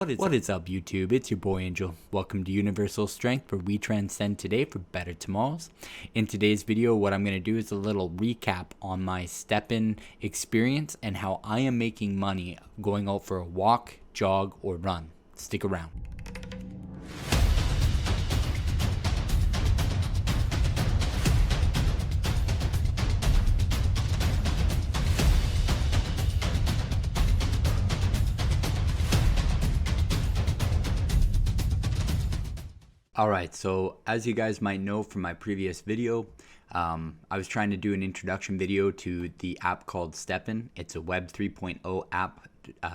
What is up, YouTube? It's your boy Angel. Welcome to Universal Strength, where we transcend today for better tomorrows. In today's video, what I'm going to do is a little recap on my StepN experience and how I am making money going out for a walk, jog, or run. Stick around. Alright, so as you guys might know from my previous video, I was trying to do an introduction video to the app called StepN. It's a Web 3.0 app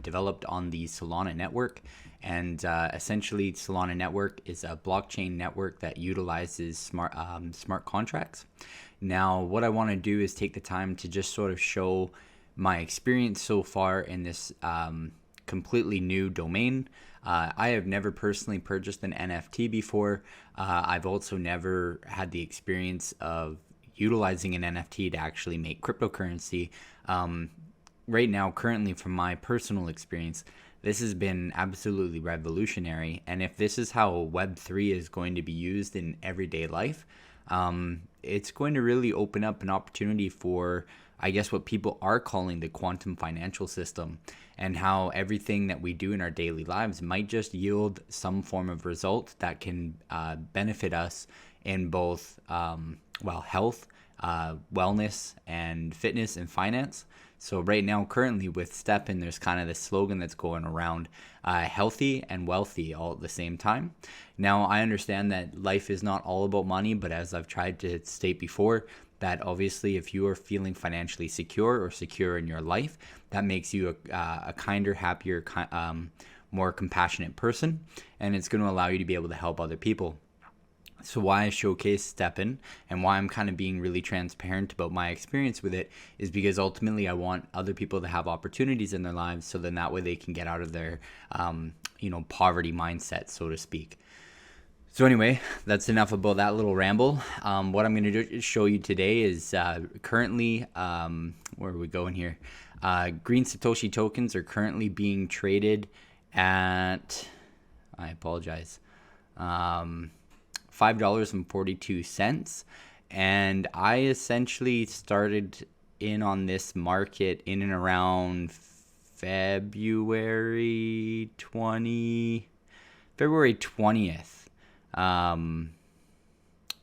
developed on the Solana network, and essentially Solana network is a blockchain network that utilizes smart contracts. Now, what I want to do is take the time to just sort of show my experience so far in this completely new domain. I have never personally purchased an NFT before. I've also never had the experience of utilizing an NFT to actually make cryptocurrency. Right now, currently, from my personal experience, this has been absolutely revolutionary. And if this is how Web3 is going to be used in everyday life, it's going to really open up an opportunity for, I guess, what people are calling the quantum financial system, and how everything that we do in our daily lives might just yield some form of result that can benefit us in both health, wellness, and fitness and finance. So right now, currently with StepN, there's kind of this slogan that's going around, healthy and wealthy all at the same time. Now, I understand that life is not all about money, but as I've tried to state before, that obviously if you are feeling financially secure or secure in your life, that makes you a kinder, happier, more compassionate person, and it's going to allow you to be able to help other people. So why I showcase StepN and why I'm kind of being really transparent about my experience with it is because ultimately I want other people to have opportunities in their lives, so then that way they can get out of their poverty mindset, so to speak. So anyway, that's enough about that little ramble. What I'm going to show you today is currently, where are we going here? Green Satoshi tokens are currently being traded at, I apologize, $5.42. And I essentially started in on this market in and around February 20th.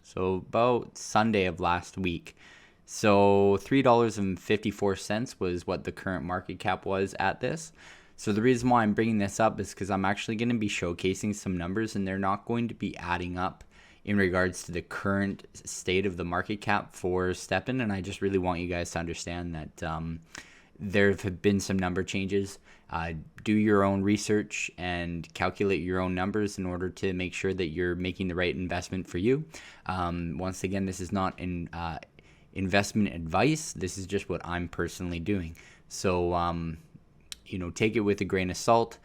So about Sunday of last week. So $3.54 was what the current market cap was at this. So the reason why I'm bringing this up is because I'm actually going to be showcasing some numbers, and they're not going to be adding up in regards to the current state of the market cap for StepN. And I just really want you guys to understand that there have been some number changes. Do your own research and calculate your own numbers in order to make sure that you're making the right investment for you. Once again, this is not investment advice. This is just what I'm personally doing. So, take it with a grain of salt.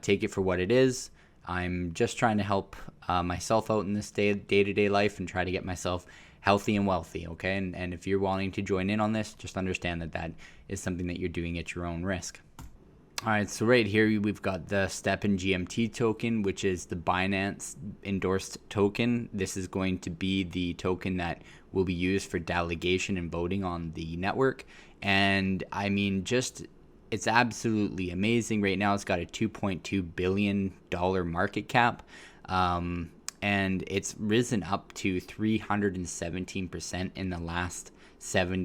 Take it for what it is. I'm just trying to help myself out in this day-to-day life and try to get myself healthy and wealthy, okay? And if you're wanting to join in on this, just understand that that is something that you're doing at your own risk. All right, so right here we've got the StepN GMT token, which is the Binance endorsed token. This is going to be the token that will be used for delegation and voting on the network. And I mean, it's absolutely amazing. Right now it's got a $2.2 billion market cap. And it's risen up to 317% in the last 7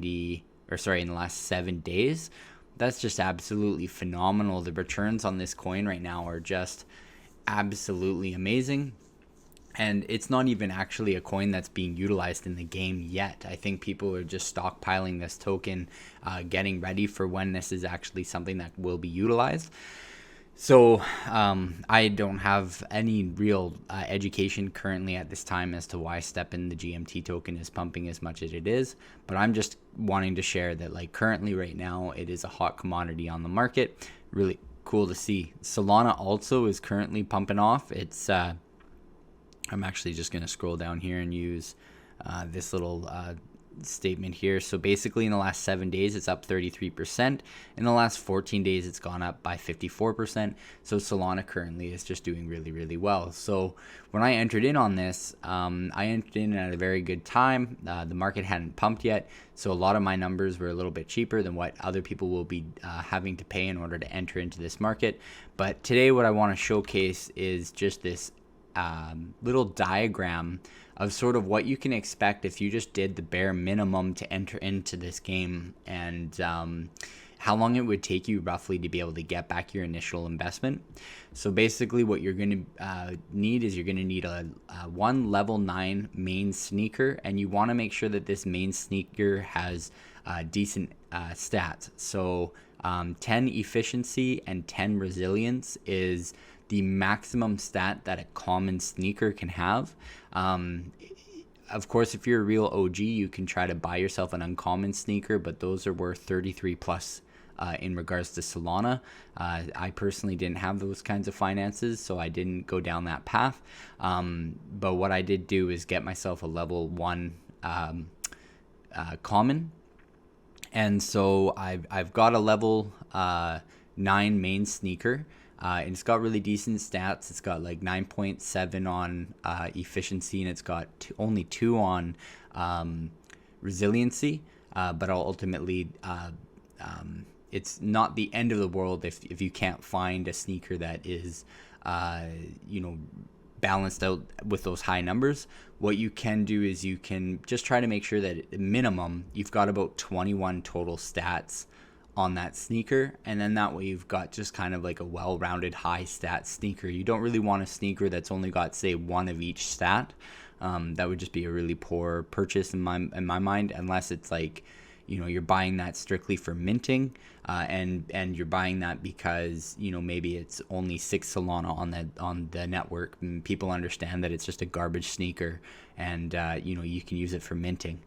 days. That's just absolutely phenomenal. The returns on this coin right now are just absolutely amazing. And it's not even actually a coin that's being utilized in the game yet. I think people are just stockpiling this token, getting ready for when this is actually something that will be utilized. So I don't have any real education currently at this time as to why StepN, the GMT token, is pumping as much as it is. But I'm just wanting to share that, like, currently right now it is a hot commodity on the market. Really cool to see. Solana also is currently pumping off. It's I'm actually just going to scroll down here and use this little statement here. So basically in the last 7 days, it's up 33%. In the last 14 days, it's gone up by 54%. So Solana currently is just doing really, really well. So when I entered in on this, I entered in at a very good time. The market hadn't pumped yet. So a lot of my numbers were a little bit cheaper than what other people will be having to pay in order to enter into this market. But today what I want to showcase is just this little diagram of sort of what you can expect if you just did the bare minimum to enter into this game, and how long it would take you roughly to be able to get back your initial investment. So basically what you're going to need is you're going to need a one level 9 main sneaker, and you want to make sure that this main sneaker has decent stats. So 10 efficiency and 10 resilience is the maximum stat that a common sneaker can have. Of course, if you're a real OG, you can try to buy yourself an uncommon sneaker, but those are worth 33 plus in regards to Solana. I personally didn't have those kinds of finances, so I didn't go down that path. But what I did do is get myself a level 1 common. And so I've got a level 9 main sneaker. And it's got really decent stats. It's got like 9.7 on efficiency, and it's got only 2 on resiliency. But ultimately, it's not the end of the world if you can't find a sneaker that is, balanced out with those high numbers. What you can do is you can just try to make sure that at minimum you've got about 21 total stats on that sneaker, and then that way you've got just kind of like a well-rounded high stat sneaker. You don't really want a sneaker that's only got, say, 1 of each stat. That would just be a really poor purchase in my mind, unless it's like, you're buying that strictly for minting, and you're buying that because maybe it's only 6 Solana on the network, and people understand that it's just a garbage sneaker, and you can use it for minting.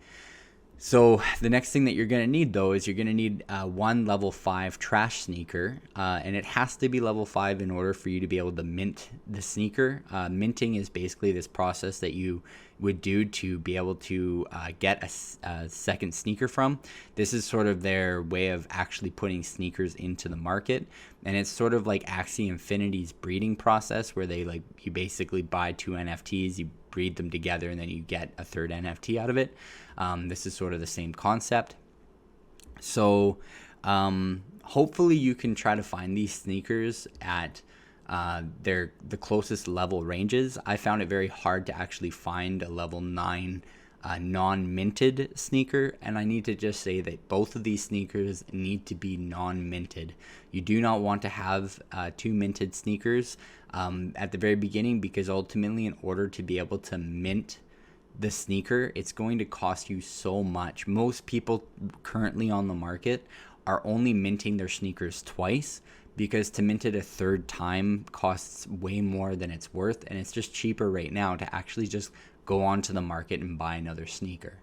So the next thing that you're going to need, though, is you're going to need one level 5 trash sneaker, and it has to be level 5 in order for you to be able to mint the sneaker. Minting is basically this process that you would do to be able to get a second sneaker from. This is sort of their way of actually putting sneakers into the market, and it's sort of like Axie Infinity's breeding process, where you basically buy 2 NFTs, you breed them together, and then you get a third NFT out of it. This is sort of the same concept. So hopefully you can try to find these sneakers at the closest level ranges. I found it very hard to actually find a level 9 non-minted sneaker, and I need to just say that both of these sneakers need to be non-minted. You do not want to have 2 minted sneakers at the very beginning, because ultimately, in order to be able to mint the sneaker, it's going to cost you so much. Most people currently on the market are only minting their sneakers twice, because to mint it a third time costs way more than it's worth, and it's just cheaper right now to actually just go onto the market and buy another sneaker.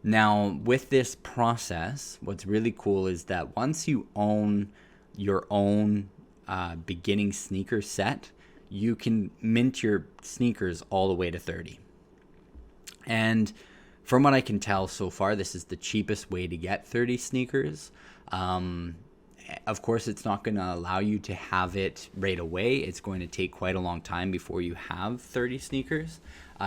Now, with this process, what's really cool is that once you own your own beginning sneaker set, you can mint your sneakers all the way to 30. And from what I can tell so far, this is the cheapest way to get 30 sneakers. Of course, it's not going to allow you to have it right away. It's going to take quite a long time before you have 30 sneakers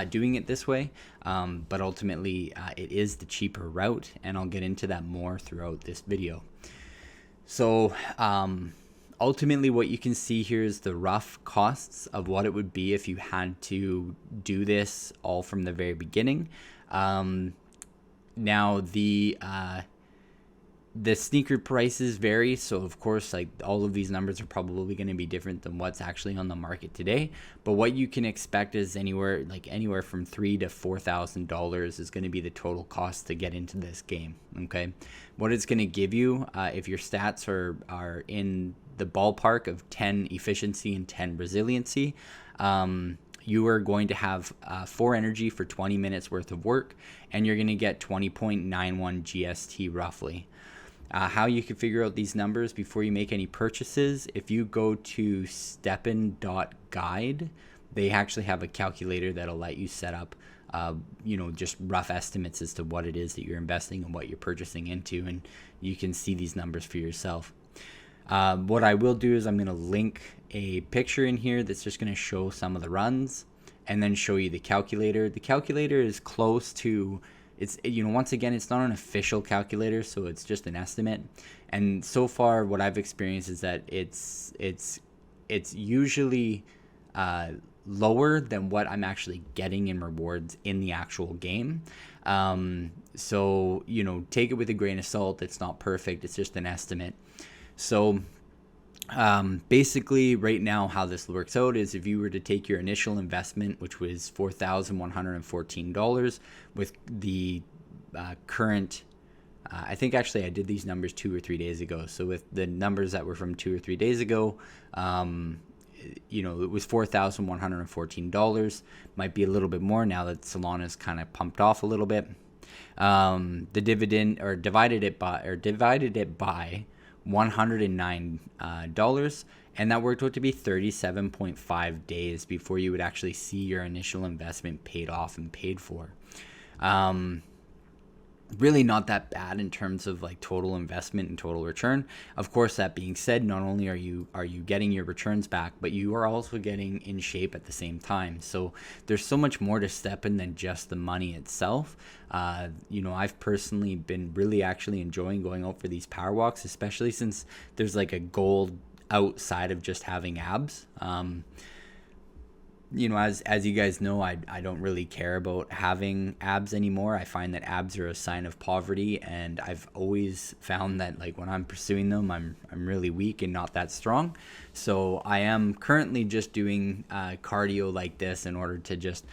doing it this way. But ultimately, it is the cheaper route, and I'll get into that more throughout this video. So ultimately, what you can see here is the rough costs of what it would be if you had to do this all from the very beginning. Now, the sneaker prices vary, so of course, like, all of these numbers are probably going to be different than what's actually on the market today. But what you can expect is anywhere from $3,000 to $4,000 is going to be the total cost to get into this game. Okay, what it's going to give you, if your stats are in the ballpark of 10 efficiency and 10 resiliency, you are going to have 4 energy for 20 minutes worth of work, and you're going to get 20.91 GST roughly. How you can figure out these numbers before you make any purchases, if you go to StepN.guide, they actually have a calculator that'll let you set up just rough estimates as to what it is that you're investing and what you're purchasing into, and you can see these numbers for yourself. What I will do is I'm going to link a picture in here that's just going to show some of the runs and then show you the calculator. The calculator is close to, it's, once again, it's not an official calculator, so it's just an estimate. And so far what I've experienced is that it's usually lower than what I'm actually getting in rewards in the actual game. So, take it with a grain of salt. It's not perfect. It's just an estimate. So basically right now how this works out is if you were to take your initial investment, which was $4,114 with the current, I think actually I did these numbers 2 or 3 days ago. So with the numbers that were from 2 or 3 days ago, it was $4,114. Might be a little bit more now that Solana's kind of pumped off a little bit. The dividend, or divided it by $109, and that worked out to be 37.5 days before you would actually see your initial investment paid off and paid for. Really not that bad in terms of like total investment and total return. Of course, that being said, not only are you getting your returns back, but you are also getting in shape at the same time. So there's so much more to StepN than just the money itself. I've personally been really actually enjoying going out for these power walks, especially since there's like a goal outside of just having abs. As you guys know, I don't really care about having abs anymore. I find that abs are a sign of poverty, and I've always found that like when I'm pursuing them, I'm really weak and not that strong. So I am currently just doing cardio like this in order to just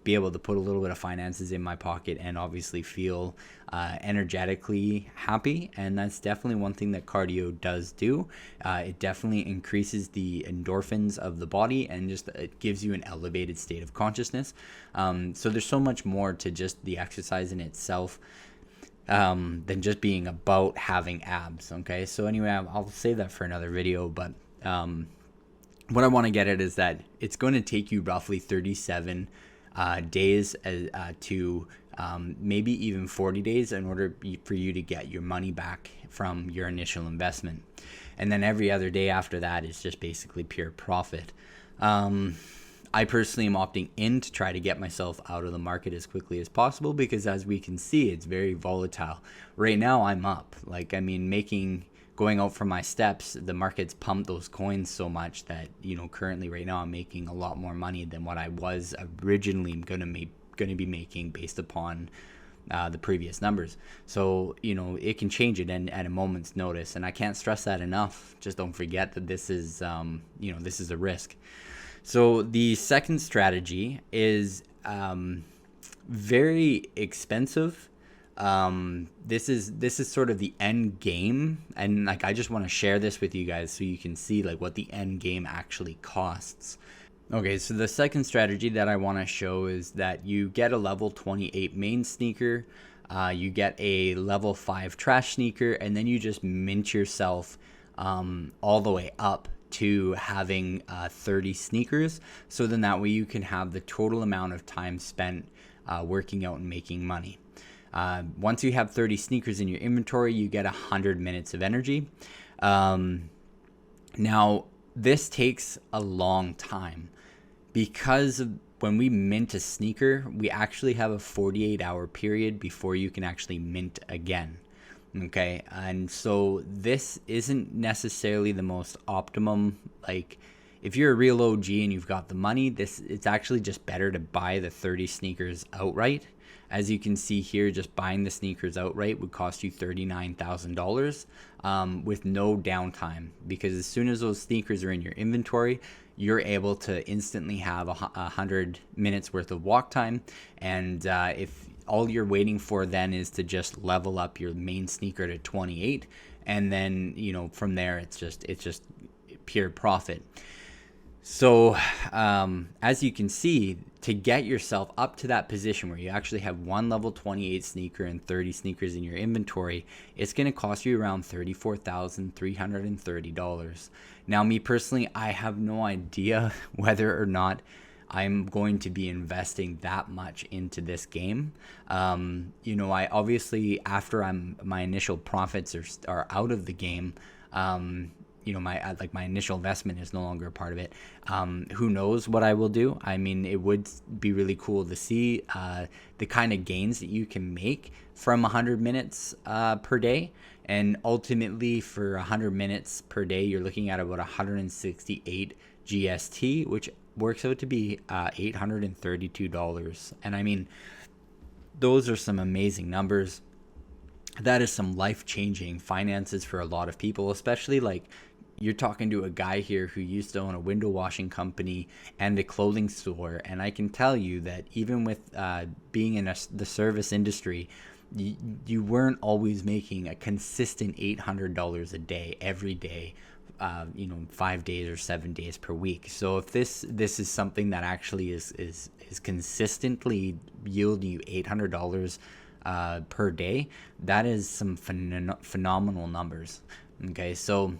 be able to put a little bit of finances in my pocket and obviously feel energetically happy. And that's definitely one thing that cardio does do. It definitely increases the endorphins of the body and just it gives you an elevated state of consciousness. So there's so much more to just the exercise in itself than just being about having abs. Okay, so anyway, I'll save that for another video, but what I want to get at is that it's going to take you roughly 37 days to maybe even 40 days in order for you to get your money back from your initial investment. And then every other day after that is just basically pure profit. I personally am opting in to try to get myself out of the market as quickly as possible because as we can see, it's very volatile. Right now I'm up. Going out from my steps, the market's pumped those coins so much that, currently right now I'm making a lot more money than what I was originally going to be making based upon the previous numbers. So, it can change it at a moment's notice. And I can't stress that enough. Just don't forget that this is, this is a risk. So the second strategy is very expensive. This is sort of the end game, and I just want to share this with you guys so you can see what the end game actually costs. Okay, so the second strategy that I want to show is that you get a level 28 main sneaker, you get a level 5 trash sneaker, and then you just mint yourself all the way up to having 30 sneakers. So then that way you can have the total amount of time spent working out and making money. Once you have 30 sneakers in your inventory, you get 100 minutes of energy. Now, this takes a long time because when we mint a sneaker, we actually have a 48-hour period before you can actually mint again. Okay, and so this isn't necessarily the most optimum. If you're a real OG and you've got the money, it's actually just better to buy the 30 sneakers outright. As you can see here, just buying the sneakers outright would cost you $39,000 with no downtime, because as soon as those sneakers are in your inventory, you're able to instantly have 100 minutes worth of walk time. And if all you're waiting for then is to just level up your main sneaker to 28, and then from there it's just pure profit. So as you can see, to get yourself up to that position where you actually have one level 28 sneaker and 30 sneakers in your inventory, it's going to cost you around $34,330. Now, me personally, I have no idea whether or not I'm going to be investing that much into this game. I obviously, after my initial profits are out of the game, my initial investment is no longer a part of it. Who knows what I will do? I mean, it would be really cool to see the kind of gains that you can make from 100 minutes per day. And ultimately, for 100 minutes per day, you're looking at about 168 GST, which works out to be $832. And I mean, those are some amazing numbers. That is some life-changing finances for a lot of people, especially like you're talking to a guy here who used to own a window washing company and a clothing store. And I can tell you that even with being in the service industry, you weren't always making a consistent $800 a day every day, 5 days or 7 days per week. So if this is something that actually is consistently yielding you $800 per day, that is some phenomenal numbers. Okay, so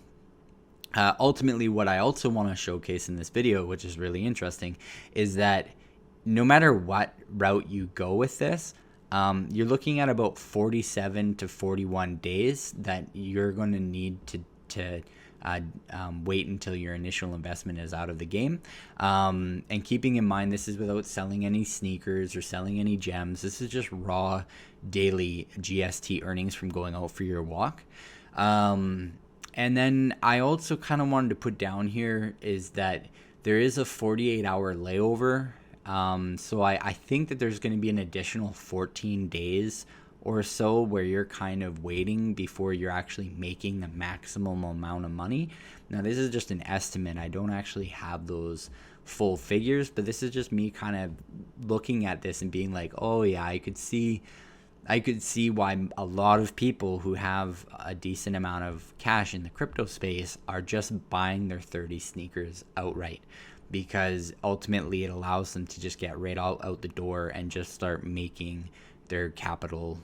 ultimately what I also want to showcase in this video, which is really interesting, is that no matter what route you go with this, you're looking at about 47 to 41 days that you're going to need to wait until your initial investment is out of the game. And keeping in mind, this is without selling any sneakers or selling any gems. This is just raw daily GST earnings from going out for your walk. And then I also kind of wanted to put down here is that there is a 48-hour layover. So I think that there's going to be an additional 14 days or so where you're kind of waiting before you're actually making the maximum amount of money. Now, this is just an estimate. I don't actually have those full figures, but this is just me kind of looking at this and being like, oh yeah, I could see why a lot of people who have a decent amount of cash in the crypto space are just buying their 30 sneakers outright, because ultimately it allows them to just get right out the door and just start making their capital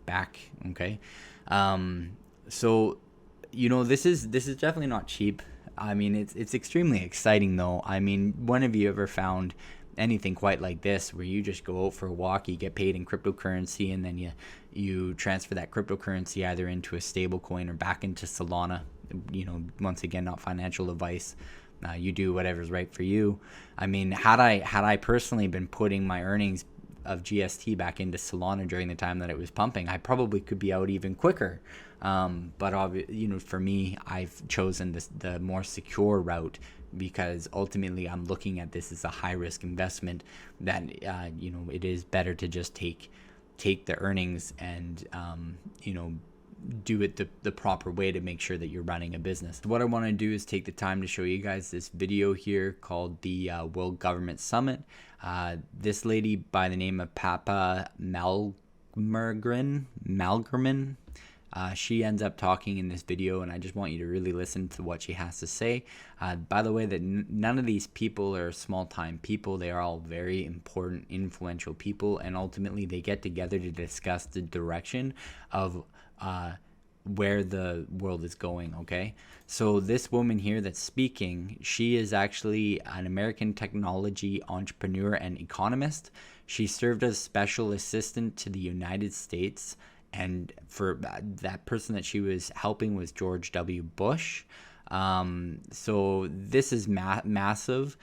back. Okay, so this is definitely not cheap. I mean, it's extremely exciting though. I mean, when have you ever found anything quite like this, where you just go out for a walk, you get paid in cryptocurrency, and then you transfer that cryptocurrency either into a stable coin or back into Solana? Once again, not financial advice. You do whatever's right for you. I mean, had I personally been putting my earnings of GST back into Solana during the time that it was pumping, I probably could be out even quicker. But for me, I've chosen the more secure route, because ultimately I'm looking at this as a high risk investment that it is better to just take the earnings and do it the proper way to make sure that you're running a business. What I want to do is take the time to show you guys this video here called the World Government Summit. This lady by the name of Papa Malgren, she ends up talking in this video, and I just want you to really listen to what she has to say. By the way, that none of these people are small-time people. They are all very important, influential people, and ultimately they get together to discuss the direction of where the world is going. Okay, so this woman here that's speaking, she is actually an American technology entrepreneur and economist. She served as special assistant to the United States, and for that person that she was helping was George W. Bush. So this is massive.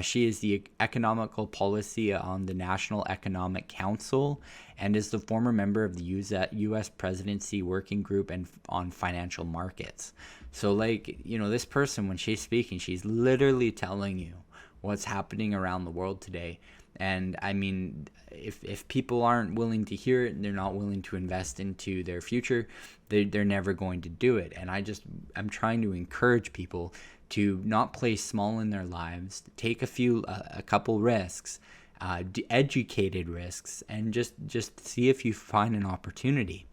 She is the economical policy on the National Economic Council and is the former member of the U.S. Presidency Working Group and on financial markets. So this person, when she's speaking, she's literally telling you what's happening around the world today. And I mean, if people aren't willing to hear it and they're not willing to invest into their future, they're never going to do it. And I'm trying to encourage people to not play small in their lives, take a couple risks, educated risks, and just see if you find an opportunity.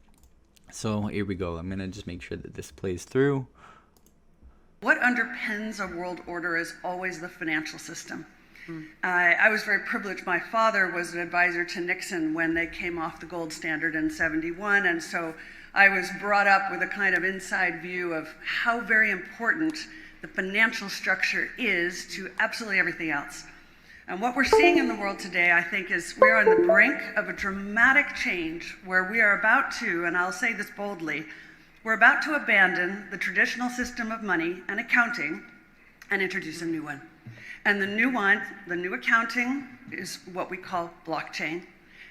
So here we go. I'm gonna just make sure that this plays through. What underpins a world order is always the financial system. I was very privileged. My father was an advisor to Nixon when they came off the gold standard in '71, and so I was brought up with a kind of inside view of how very important the financial structure is to absolutely everything else. And what we're seeing in the world today, I think, is we're on the brink of a dramatic change where we are about to, and I'll say this boldly, we're about to abandon the traditional system of money and accounting and introduce a new one. And the new one, the new accounting, is what we call blockchain.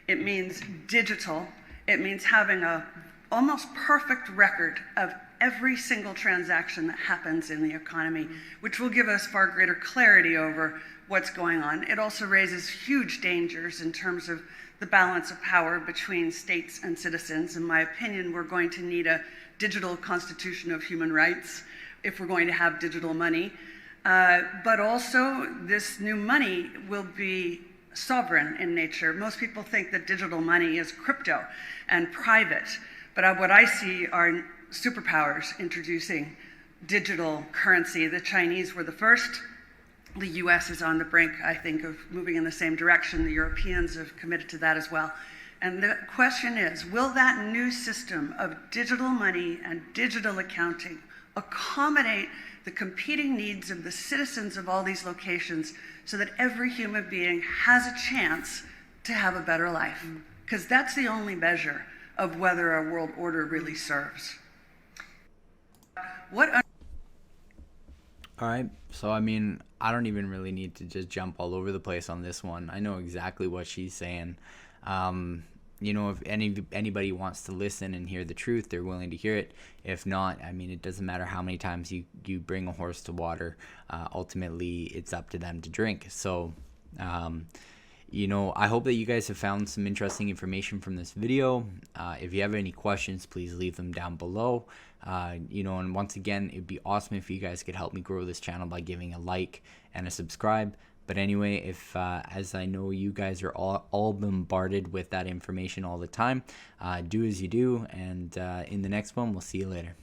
It means digital. It means having a almost perfect record of every single transaction that happens in the economy, which will give us far greater clarity over what's going on. It also raises huge dangers in terms of the balance of power between states and citizens. In my opinion, we're going to need a digital constitution of human rights if we're going to have digital money. But also, this new money will be sovereign in nature. Most people think that digital money is crypto and private, but what I see are superpowers introducing digital currency. The Chinese were the first. The US is on the brink, I think, of moving in the same direction. The Europeans have committed to that as well. And the question is, will that new system of digital money and digital accounting accommodate the competing needs of the citizens of all these locations so that every human being has a chance to have a better life? Because that's the only measure of whether our world order really serves. All right, so I mean, I don't even really need to just jump all over the place on this one. I know exactly what she's saying. You know, if anybody wants to listen and hear the truth, they're willing to hear it. If not, I mean, it doesn't matter how many times you bring a horse to water. Ultimately, it's up to them to drink. So, you know, I hope that you guys have found some interesting information from this video. If you have any questions, please leave them down below. You know, and once again, it'd be awesome if you guys could help me grow this channel by giving a like and a subscribe. But anyway, if as I know you guys are all bombarded with that information all the time, do as you do, and in the next one, we'll see you later.